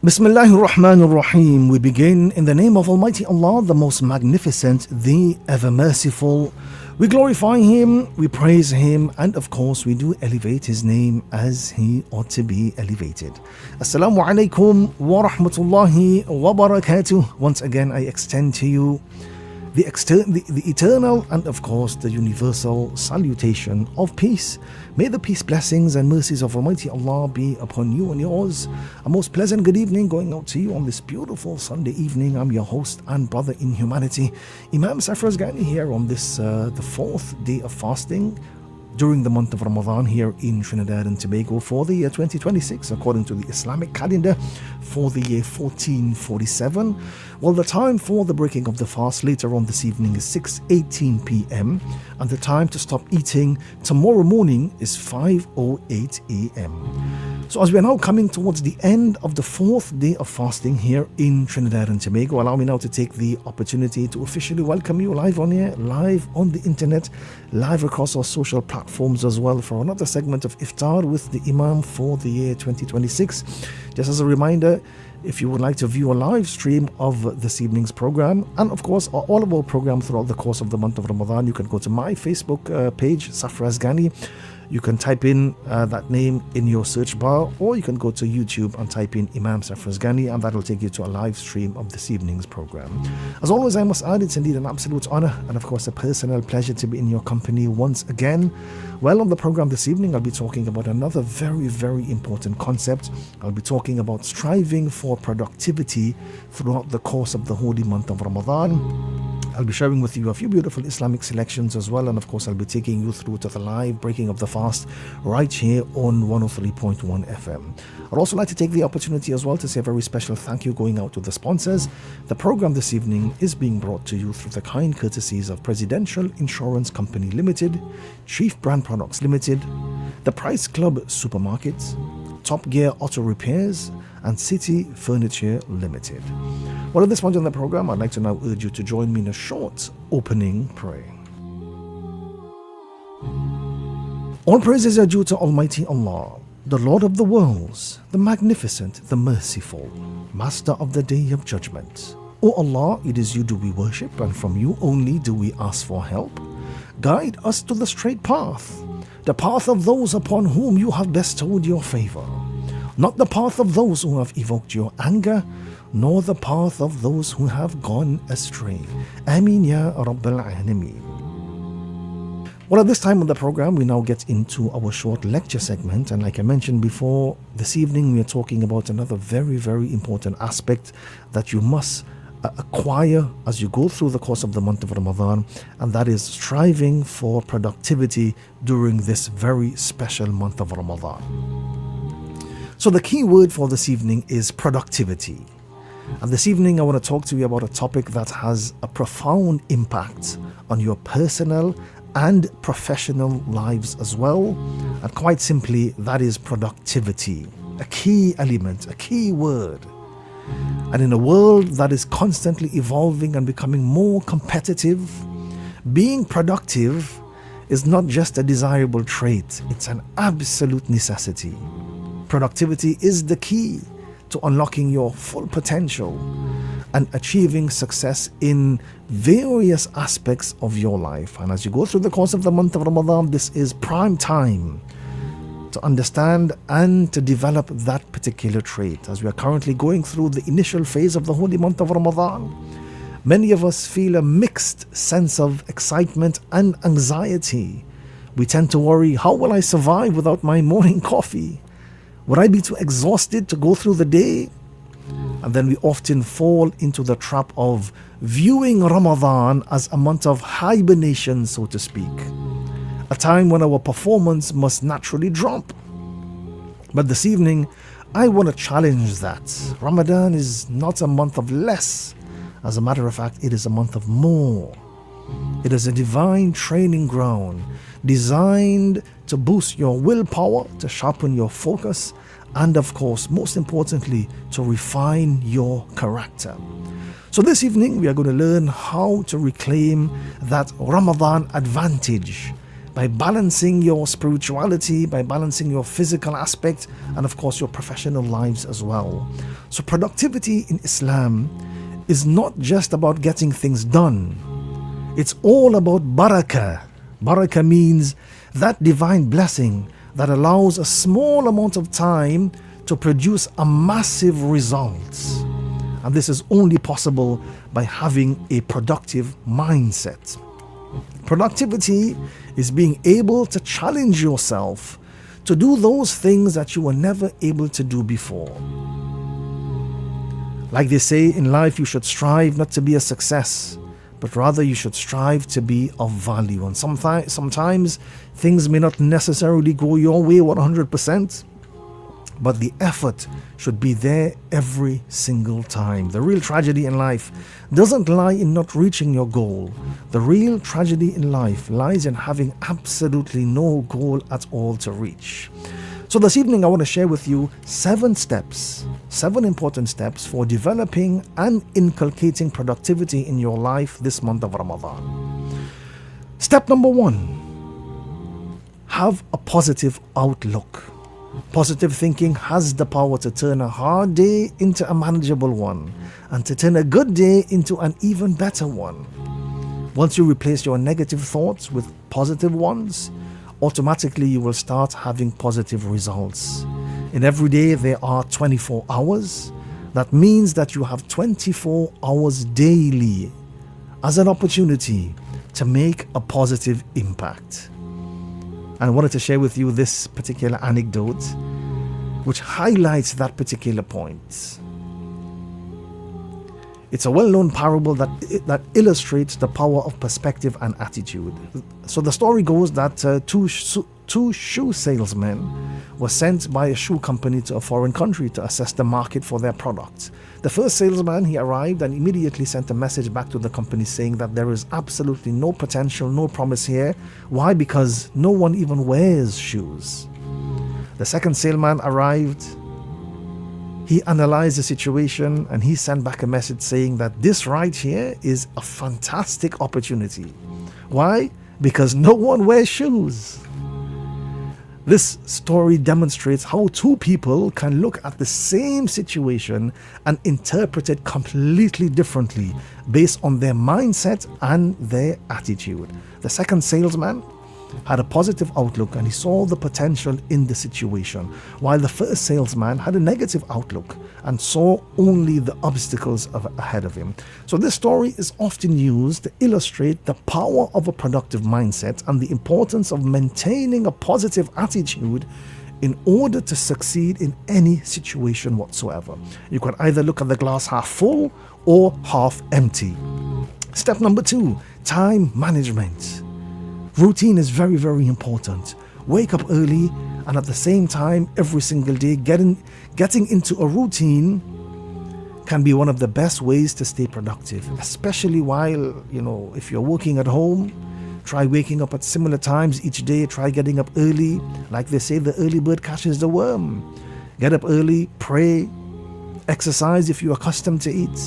Bismillahir Rahmanir Rahim. We begin in the name of Almighty Allah, the most magnificent, the ever merciful. We glorify Him, we praise Him, and of course we do elevate His name as He ought to be elevated. Assalamu alaikum wa rahmatullahi wa barakatuh. Once again, I extend to you the eternal and of course the universal salutation of peace. May the peace, blessings and mercies of Almighty Allah be upon you and yours. A most pleasant good evening going out to you on this beautiful Sunday evening. I'm your host and brother in humanity, Imam Ghani, here on this the fourth day of fasting during the month of Ramadan here in Trinidad and Tobago for the year 2026 according to the Islamic calendar for the year 1447. Well, the time for the breaking of the fast later on this evening is 6:18 p.m. and the time to stop eating tomorrow morning is 5:08 a.m. So as we are now coming towards the end of the fourth day of fasting here in Trinidad and Tobago, allow me now to take the opportunity to officially welcome you live on air, live on the internet, live across our social platforms as well for another segment of Iftaar with the Imam for the year 2026. Just as a reminder, if you would like to view a live stream of this evening's program and of course all of our program throughout the course of the month of Ramadan, you can go to my Facebook page, Ghani. You can type in that name in your search bar, or you can go to YouTube and type in Imam Ghani, and that will take you to a live stream of this evening's program. As always, I must add, it's indeed an absolute honor and of course a personal pleasure to be in your company once again. Well, on the program this evening, I'll be talking about another very, very important concept. I'll be talking about striving for productivity throughout the course of the holy month of Ramadan. I'll be sharing with you a few beautiful Islamic selections as well, and of course I'll be taking you through to the live breaking of the fast right here on 103.1 FM. I'd also like to take the opportunity as well to say a very special thank you going out to the sponsors. The program this evening is being brought to you through the kind courtesies of Presidential Insurance Company Limited, Chief Brand Products Limited, The Price Club Supermarkets, Top Gear Auto Repairs, and City Furniture Limited. Well, at this point in the program, I'd like to now urge you to join me in a short opening prayer. All praises are due to Almighty Allah, the Lord of the worlds, the magnificent, the merciful, Master of the Day of Judgment. O Allah, it is you do we worship, and from you only do we ask for help. Guide us to the straight path, the path of those upon whom you have bestowed your favor, not the path of those who have evoked your anger, nor the path of those who have gone astray. Ameen ya Rabbil Alameen. Well, at this time of the program, we now get into our short lecture segment. And like I mentioned before, this evening we are talking about another very, very important aspect that you must acquire as you go through the course of the month of Ramadan, and that is striving for productivity during this very special month of Ramadan. So the key word for this evening is productivity. And this evening I want to talk to you about a topic that has a profound impact on your personal and professional lives as well. And quite simply, that is productivity. A key element, a key word. And in a world that is constantly evolving and becoming more competitive, being productive is not just a desirable trait, it's an absolute necessity. Productivity is the key to unlocking your full potential and achieving success in various aspects of your life. And as you go through the course of the month of Ramadan, this is prime time to understand and to develop that particular trait. As we are currently going through the initial phase of the holy month of Ramadan, many of us feel a mixed sense of excitement and anxiety. We tend to worry, how will I survive without my morning coffee? Would I be too exhausted to go through the day? And then we often fall into the trap of viewing Ramadan as a month of hibernation, so to speak. A time when our performance must naturally drop. But this evening, I want to challenge that. Ramadan is not a month of less. As a matter of fact, it is a month of more. It is a divine training ground designed to boost your willpower, to sharpen your focus, and of course, most importantly, to refine your character. So this evening, we are going to learn how to reclaim that Ramadan advantage by balancing your spirituality, by balancing your physical aspect, and of course your professional lives as well. So productivity in Islam is not just about getting things done. It's all about barakah. Barakah means that divine blessing that allows a small amount of time to produce a massive result. And this is only possible by having a productive mindset. Productivity is being able to challenge yourself to do those things that you were never able to do before. Like they say in life, you should strive not to be a success, but rather you should strive to be of value. And sometimes things may not necessarily go your way 100%, but the effort should be there every single time. The real tragedy in life doesn't lie in not reaching your goal. The real tragedy in life lies in having absolutely no goal at all to reach. So this evening I want to share with you 7 important steps for developing and inculcating productivity in your life this month of Ramadan. Step number 1, have a positive outlook. Positive thinking has the power to turn a hard day into a manageable one, and to turn a good day into an even better one. Once you replace your negative thoughts with positive ones, automatically you will start having positive results. In every day there are 24 hours. That means that you have 24 hours daily as an opportunity to make a positive impact. And I wanted to share with you this particular anecdote which highlights that particular point. It's a well-known parable that illustrates the power of perspective and attitude. So the story goes that two shoe salesmen were sent by a shoe company to a foreign country to assess the market for their products. The first salesman, he arrived and immediately sent a message back to the company saying that there is absolutely no potential, no promise here. Why? Because no one even wears shoes. The second salesman arrived. He analyzed the situation and he sent back a message saying that this right here is a fantastic opportunity. Why? Because no one wears shoes. This story demonstrates how two people can look at the same situation and interpret it completely differently based on their mindset and their attitude. The second salesman had a positive outlook and he saw the potential in the situation, while the first salesman had a negative outlook and saw only the obstacles ahead of him. So this story is often used to illustrate the power of a productive mindset and the importance of maintaining a positive attitude in order to succeed in any situation whatsoever. You can either look at the glass half full or half empty. Step number 2, time management. Routine is very, very important. Wake up early, and at the same time, every single day, getting into a routine can be one of the best ways to stay productive, especially while, if you're working at home. Try waking up at similar times each day. Try getting up early. Like they say, the early bird catches the worm. Get up early, pray, exercise if you're accustomed to eat.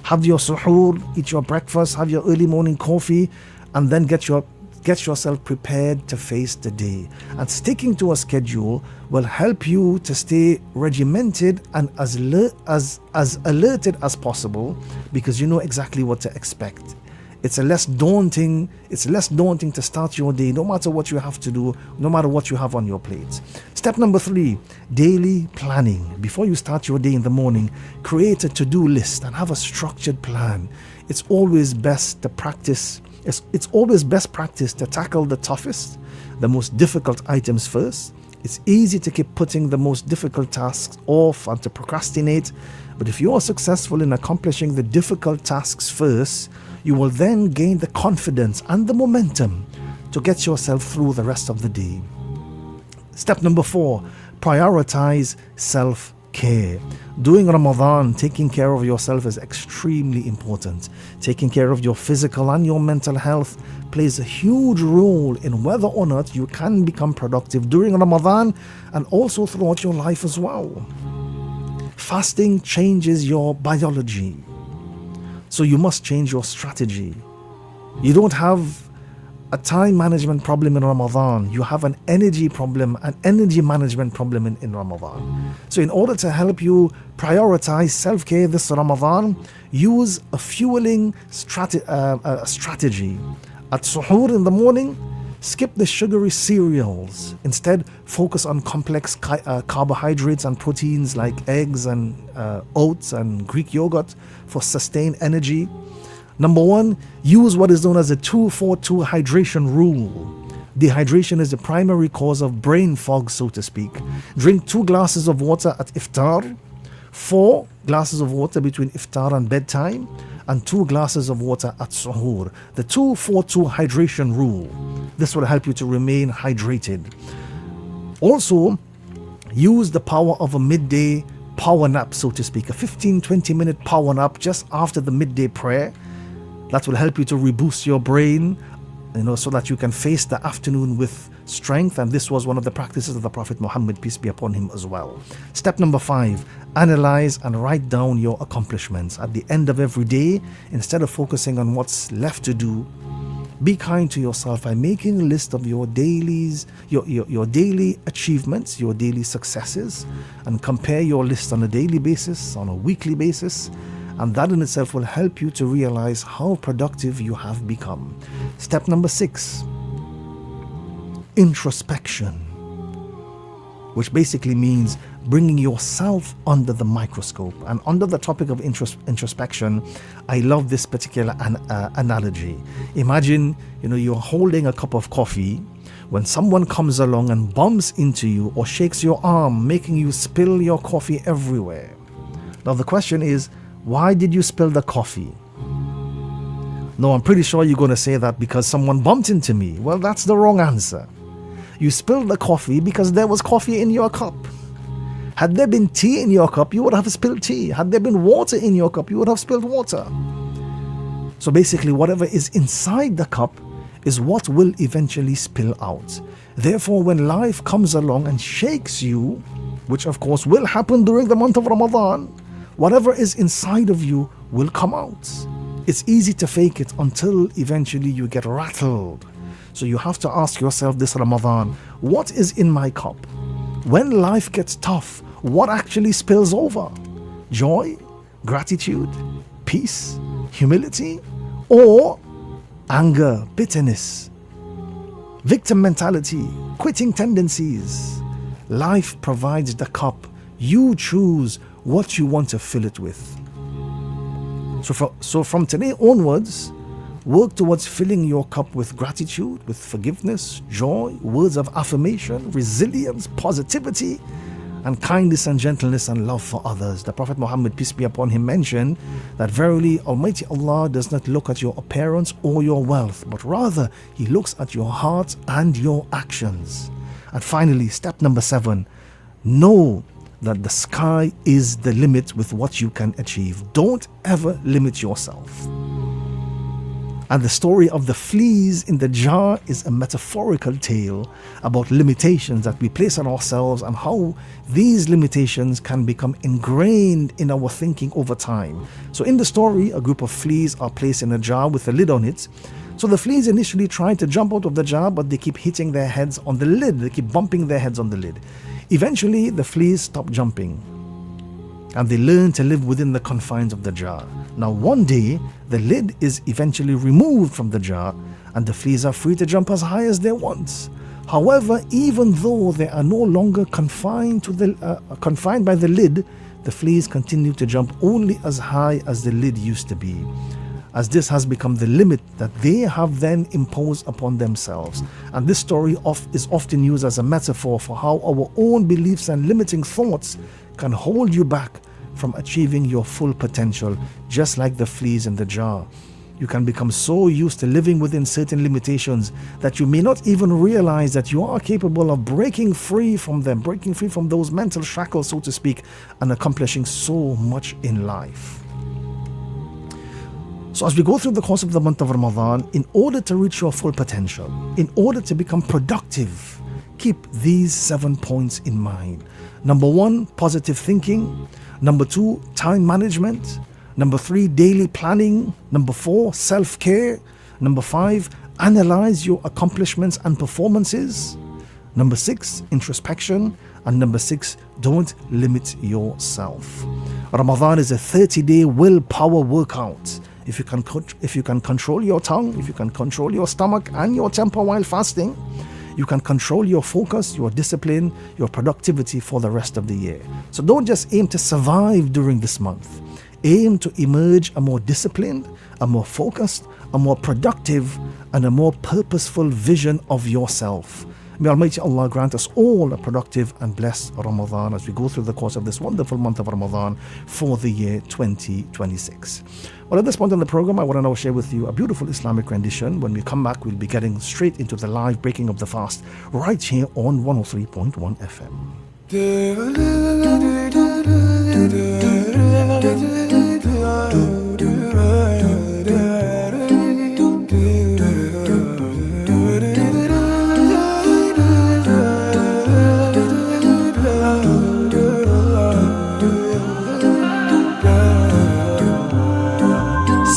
Have your suhoor, eat your breakfast, have your early morning coffee, and then get yourself prepared to face the day. And sticking to a schedule will help you to stay regimented and as alerted as possible, because you know exactly what to expect. It's less daunting to start your day, no matter what you have to do, no matter what you have on your plate. Step number 3, daily planning. Before you start your day in the morning, create a to-do list and have a structured plan. It's always best practice to tackle the toughest, the most difficult items first. It's easy to keep putting the most difficult tasks off and to procrastinate, but if you are successful in accomplishing the difficult tasks first, you will then gain the confidence and the momentum to get yourself through the rest of the day. Step number 4, prioritize self-care. During Ramadan, taking care of yourself is extremely important. Taking care of your physical and your mental health plays a huge role in whether or not you can become productive during Ramadan and also throughout your life as well. Fasting changes your biology, so you must change your strategy. You don't have a time management problem in Ramadan. You have an energy problem, an energy management problem in Ramadan. So in order to help you prioritize self-care this Ramadan, use a fueling strategy. At suhoor in the morning, skip the sugary cereals. Instead, focus on complex carbohydrates and proteins like eggs and oats and Greek yogurt for sustained energy. Number one, use what is known as the 2-4-2 hydration rule. Dehydration is the primary cause of brain fog, so to speak. Drink 2 glasses of water at iftar, 4 glasses of water between iftar and bedtime, and 2 glasses of water at suhoor. The 2-4-2 hydration rule. This will help you to remain hydrated. Also, use the power of a midday power nap, so to speak. A 15-20 minute power nap just after the midday prayer. That will help you to reboost your brain, so that you can face the afternoon with strength. And this was one of the practices of the Prophet Muhammad, peace be upon him, as well. Step number 5, analyze and write down your accomplishments. At the end of every day, instead of focusing on what's left to do, be kind to yourself by making a list of your dailies, your daily achievements, your daily successes, and compare your list on a daily basis, on a weekly basis. And that in itself will help you to realize how productive you have become. Step number 6, introspection, which basically means bringing yourself under the microscope. And under the topic of introspection, I love this particular analogy. Imagine, you're holding a cup of coffee when someone comes along and bumps into you or shakes your arm, making you spill your coffee everywhere. Now the question is, why did you spill the coffee? No, I'm pretty sure you're going to say that because someone bumped into me. Well, that's the wrong answer. You spilled the coffee because there was coffee in your cup. Had there been tea in your cup, you would have spilled tea. Had there been water in your cup, you would have spilled water. So basically, whatever is inside the cup is what will eventually spill out. Therefore, when life comes along and shakes you, which of course will happen during the month of Ramadan, whatever is inside of you will come out. It's easy to fake it until eventually you get rattled. So you have to ask yourself this Ramadan, what is in my cup? When life gets tough, what actually spills over? Joy, gratitude, peace, humility, or anger, bitterness, victim mentality, quitting tendencies? Life provides the cup. You choose what you want to fill it with. So from today onwards, work towards filling your cup with gratitude, with forgiveness, joy, words of affirmation, resilience, positivity, and kindness and gentleness and love for others. The Prophet Muhammad, peace be upon him, mentioned that verily Almighty Allah does not look at your appearance or your wealth, but rather He looks at your heart and your actions. And finally, step number 7, know that the sky is the limit with what you can achieve. Don't ever limit yourself. And the story of the fleas in the jar is a metaphorical tale about limitations that we place on ourselves and how these limitations can become ingrained in our thinking over time. So in the story, a group of fleas are placed in a jar with a lid on it. So the fleas initially try to jump out of the jar, but they keep hitting their heads on the lid. They keep bumping their heads on the lid. Eventually, the fleas stop jumping and they learn to live within the confines of the jar. Now, one day, the lid is eventually removed from the jar and the fleas are free to jump as high as they want. However, even though they are no longer confined by the lid, the fleas continue to jump only as high as the lid used to be, as this has become the limit that they have then imposed upon themselves. And this story is often used as a metaphor for how our own beliefs and limiting thoughts can hold you back from achieving your full potential, just like the fleas in the jar. You can become so used to living within certain limitations that you may not even realize that you are capable of breaking free from them, breaking free from those mental shackles, so to speak, and accomplishing so much in life. So as we go through the course of the month of Ramadan, in order to reach your full potential, in order to become productive, keep these 7 points in mind. Number 1, positive thinking. Number 2, time management. Number 3, daily planning. Number 4, self-care. Number 5, analyze your accomplishments and performances. Number 6, introspection. And number 6, don't limit yourself. Ramadan is a 30-day willpower workout. If you can control your tongue, if you can control your stomach and your temper while fasting, you can control your focus, your discipline, your productivity for the rest of the year. So don't just aim to survive during this month. Aim to emerge a more disciplined, a more focused, a more productive, and a more purposeful vision of yourself. May Almighty Allah grant us all a productive and blessed Ramadan as we go through the course of this wonderful month of Ramadan for the year 2026. Well, at this point in the program, I want to now share with you a beautiful Islamic rendition. When we come back, we'll be getting straight into the live breaking of the fast right here on 103.1 FM.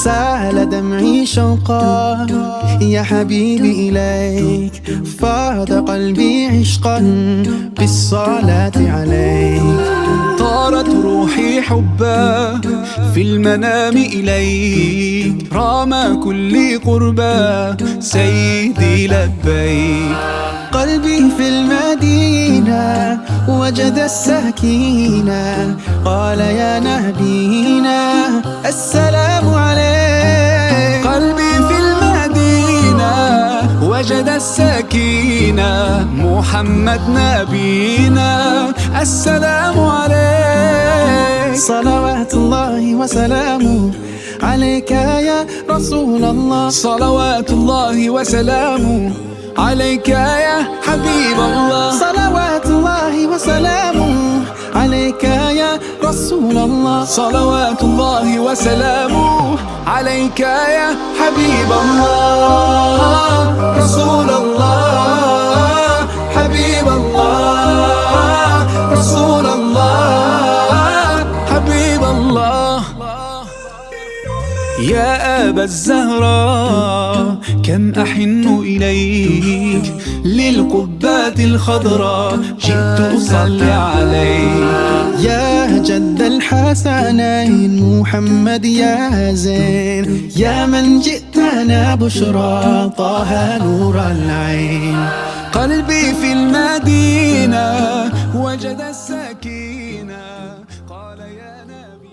سال دمعي شوقا يا حبيبي إليك فاض قلبي عشقا بالصلاة عليك طارت روحي حبا في المنام إليك رام كل قربا سيدي لبيك قلبي في المدينة وجد السكينة قال يا نبينا السلام عليك قلبي في المدينة وجد السكينة محمد نبينا السلام عليك صلوات الله وسلامه عليك يا رسول الله صلوات الله وسلامه عليك يا حبيب الله صلوات الله وسلامه عليك يا رسول الله صلوات الله وسلامه عليك يا حبيب الله رسول الله حبيب الله رسول الله حبيب الله يا أبا الزهراء كم أحن إليك للقبات الخضراء جئت أصلي عليك يا جد الحسنين محمد يا زين يا من جئتنا بشرى طه نور العين قلبي في المدينة وجد السكينة قال يا نبينا.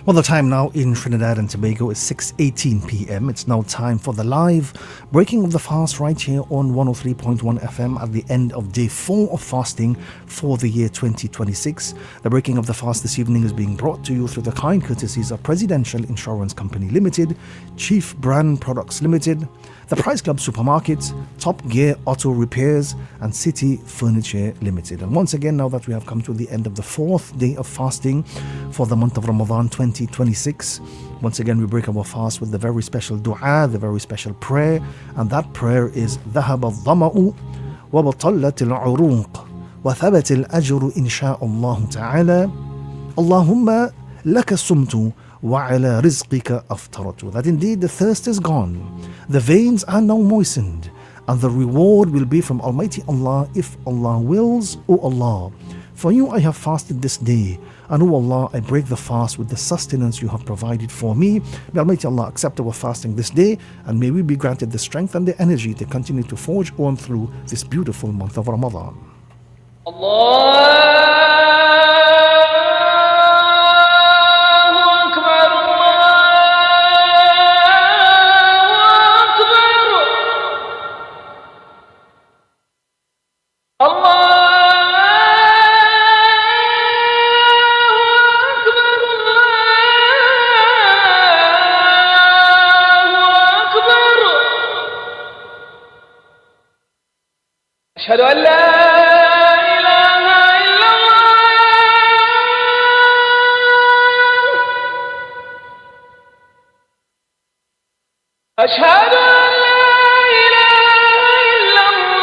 Well, the time now in Trinidad and Tobago is 6:18 p.m. It's now time for the live breaking of the fast right here on 103.1 FM at the end of day 4 of fasting for the year 2026. The breaking of the fast this evening is being brought to you through the kind courtesies of Presidential Insurance Company Limited, Chief Brand Products Limited, the Price Club Supermarkets, Top Gear Auto Repairs, and City Furniture Limited. And once again, now that we have come to the end of the 4th day of fasting for the month of Ramadan 2026, once again we break our fast with the very special dua, the very special prayer, and that prayer is ذهب الظمأ وبطلت العروق وثبت الأجر إن شاء الله تعالى اللهم لك صمت وعلى رزقك أفطرت. That indeed the thirst is gone, the veins are now moistened, and the reward will be from Almighty Allah if Allah wills. O Allah, for you I have fasted this day, and O Allah, I break the fast with the sustenance you have provided for me. May Almighty Allah accept our fasting this day, and may we be granted the strength and the energy to continue to forge on through this beautiful month of Ramadan. Allah أشهد أن لا إله إلا الله أشهد أن لا إله إلا الله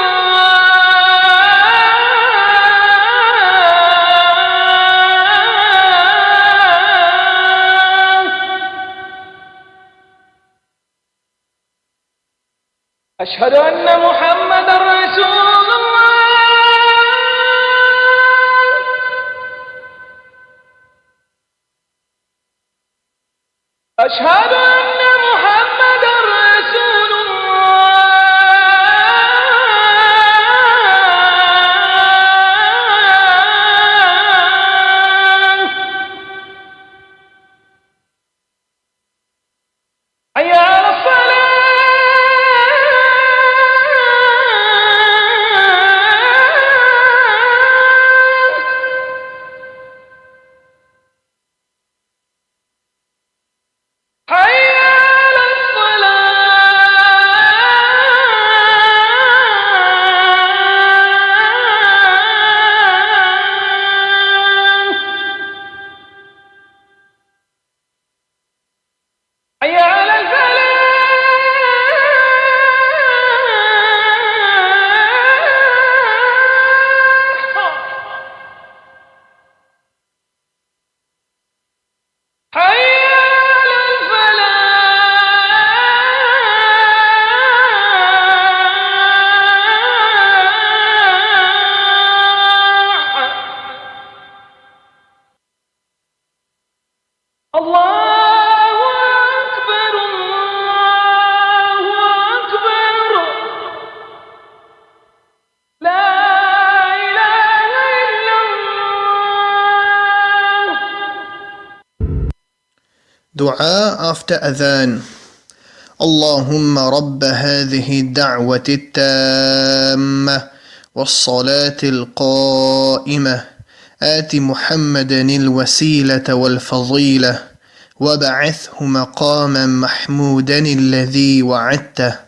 أشهد أن محمد رسول الله أشهد أن محمد رسول الله حي على الصلاة حي على الصلاة حي على الفلاح حي على الفلاح الله أكبر الله أكبر لا إله إلا الله Dua after adhan. اللهم رب هذه الدعوة التامة والصلاة القائمة آت محمدا الوسيلة والفضيلة وبعثه مقاما محمودا الذي وعدته.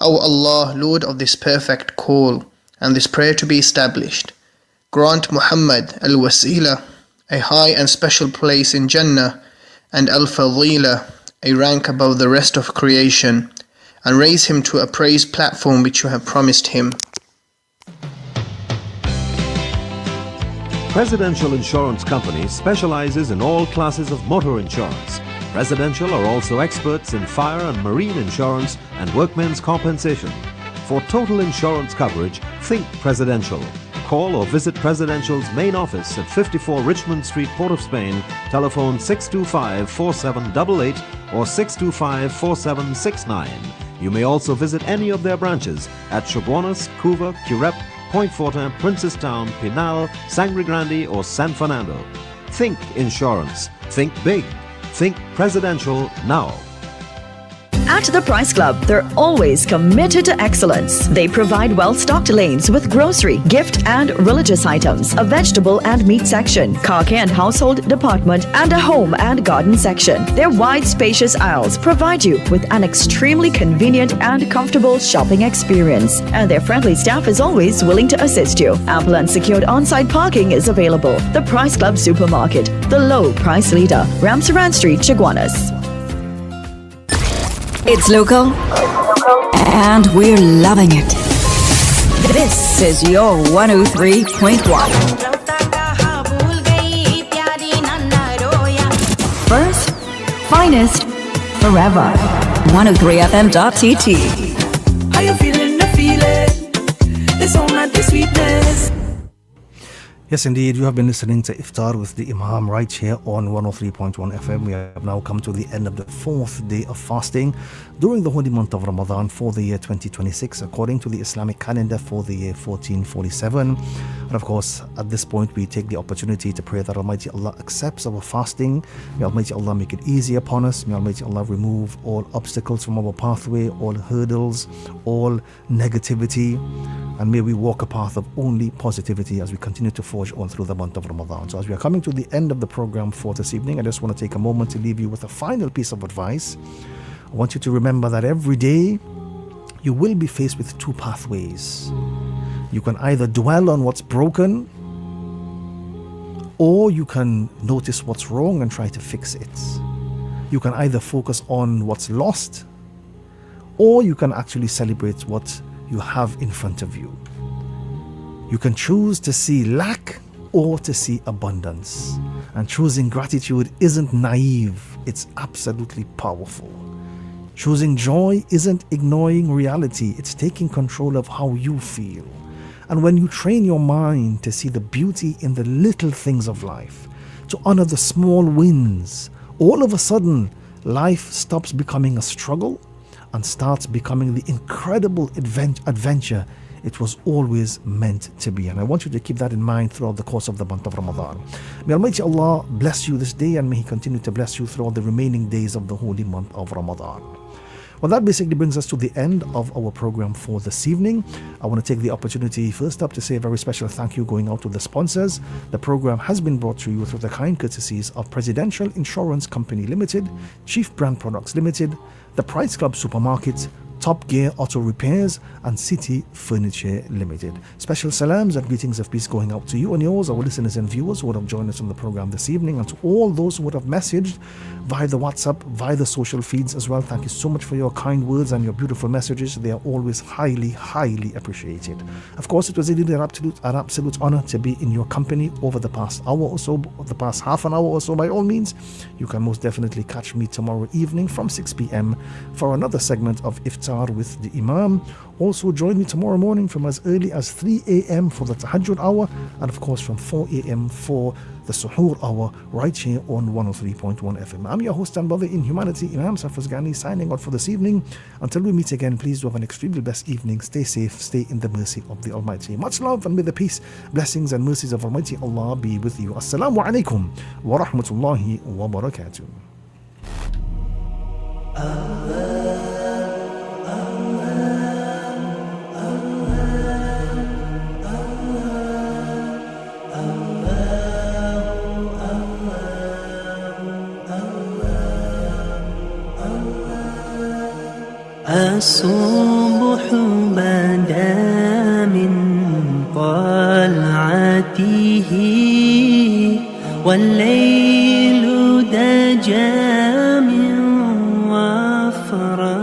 O Allah, Lord of this perfect call and this prayer to be established, grant Muhammad al-Wasila a high and special place in Jannah and al-Fadila a rank above the rest of creation, and raise him to a praise platform which you have promised him. Presidential Insurance Company specializes in all classes of motor insurance. Presidential are also experts in fire and marine insurance and workmen's compensation. For total insurance coverage, think Presidential. Call or visit Presidential's main office at 54 Richmond Street, Port of Spain. Telephone 625-4788 or 625-4769. You may also visit any of their branches at Chaguanas, Couva, Curep, Point Fortin, Princestown, Pinal, Sangre Grande or San Fernando. Think insurance. Think big. Think Presidential now. At the Price Club, they're always committed to excellence. They provide well-stocked lanes with grocery, gift and religious items, a vegetable and meat section, car care and household department, and a home and garden section. Their wide, spacious aisles provide you with an extremely convenient and comfortable shopping experience. And their friendly staff is always willing to assist you. Ample and secured on-site parking is available. The Price Club Supermarket, the low price leader, Ramsaran Street, Chaguanas. It's local, and we're loving it. This is your 103.1. First, finest, forever. 103fm.tt. How you feeling the feeling? This all not the sweetness. Yes, indeed. You have been listening to Iftaar with the Imam right here on 103.1 FM. We have now come to the end of the fourth day of fasting during the holy month of Ramadan for the year 2026, according to the Islamic calendar for the year 1447. And of course, at this point, we take the opportunity to pray that Almighty Allah accepts our fasting. May Almighty Allah make it easy upon us. May Almighty Allah remove all obstacles from our pathway, all hurdles, all negativity. And may we walk a path of only positivity as we continue to forge on through the month of Ramadan. So as we are coming to the end of the program for this evening, I just want to take a moment to leave you with a final piece of advice. I want you to remember that every day you will be faced with two pathways. You can either dwell on what's broken, or you can notice what's wrong and try to fix it. You can either focus on what's lost, or you can actually celebrate what you have in front of you. You can choose to see lack or to see abundance. And choosing gratitude isn't naive, it's absolutely powerful. Choosing joy isn't ignoring reality, it's taking control of how you feel. And when you train your mind to see the beauty in the little things of life, to honor the small wins, all of a sudden, life stops becoming a struggle and starts becoming the incredible adventure it was always meant to be. And I want you to keep that in mind throughout the course of the month of Ramadan. May Almighty Allah bless you this day, and may He continue to bless you throughout the remaining days of the holy month of Ramadan. Well, that basically brings us to the end of our program for this evening. I want to take the opportunity first up to say a very special thank you going out to the sponsors. The program has been brought to you through the kind courtesies of Presidential Insurance Company Limited, Chief Brand Products Limited, the Price Club Supermarket, Top Gear Auto Repairs, and City Furniture Limited. Special salams and greetings of peace going out to you and yours, our listeners and viewers who would have joined us on the program this evening, and to all those who would have messaged via the WhatsApp, via the social feeds as well. Thank you so much for your kind words and your beautiful messages. They are always highly, highly appreciated. Of course, it was indeed an absolute honor to be in your company over the past hour or so, the past half an hour or so. By all means, you can most definitely catch me tomorrow evening from 6 p.m. for another segment of Iftaar with the Imam. Also join me tomorrow morning from as early as 3 a.m. for the Tahajjud hour, and of course from 4 a.m. for the Suhoor hour, right here on 103.1 FM. I'm your host and brother in humanity, Imam Safazgani, signing out for this evening. Until we meet again, please do have an extremely blessed evening. Stay safe, stay in the mercy of the Almighty. Much love, and may the peace, blessings and mercies of Almighty Allah be with you. Assalamu alaikum wa rahmatullahi wa barakatuh. الصبح بدا من طلعته والليل دجى من وفرته